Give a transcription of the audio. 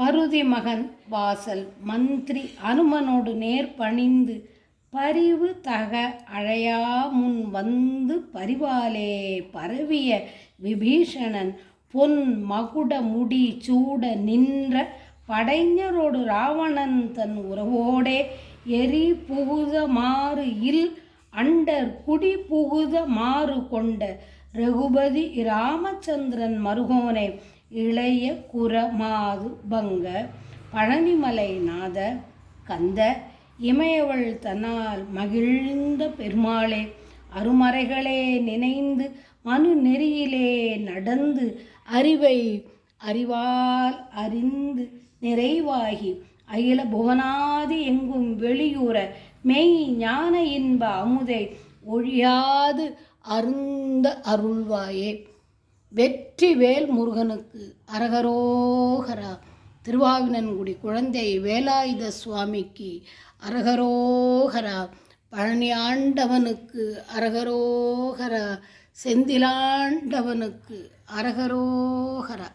பருதி மகன் வாசல் மந்திரி அனுமனோடு நேர் பணிந்து பரிவு தக அழையா முன் வந்து பரிவாலே பரவிய விபீஷணன் பொன் மகுட முடி சூட நின்ற படைஞரோடு ராவணன் தன் உறவோடே எரி புகுத மாறு இல் அண்டர் குடி புகுத மாறு கொண்ட ரகுபதி இராமச்சந்திரன் மருகோனே இளைய குரமாது பங்க பழனிமலை நாத கந்த இமயவள் தன்னால் மகிழ்ந்த பெருமாளே அருமறைகளே நினைந்து மனு நெறியிலே நடந்து அறிவை அறிவால் அறிந்து நிறைவாகி அகில புவனாதி எங்கும் வெளியுற மெய் ஞான இன்ப அமுதை ஒழியாது அருந்த அருள்வாயே. வெற்றி வேல் முருகனுக்கு அரகரோகரா. திருவாவினன்குடி குழந்தை வேலாயுத சுவாமிக்கு அரகரோகரா. பழனி ஆண்டவனுக்கு அரகரோகரா. செந்திலாண்டவனுக்கு அரகரோகரா.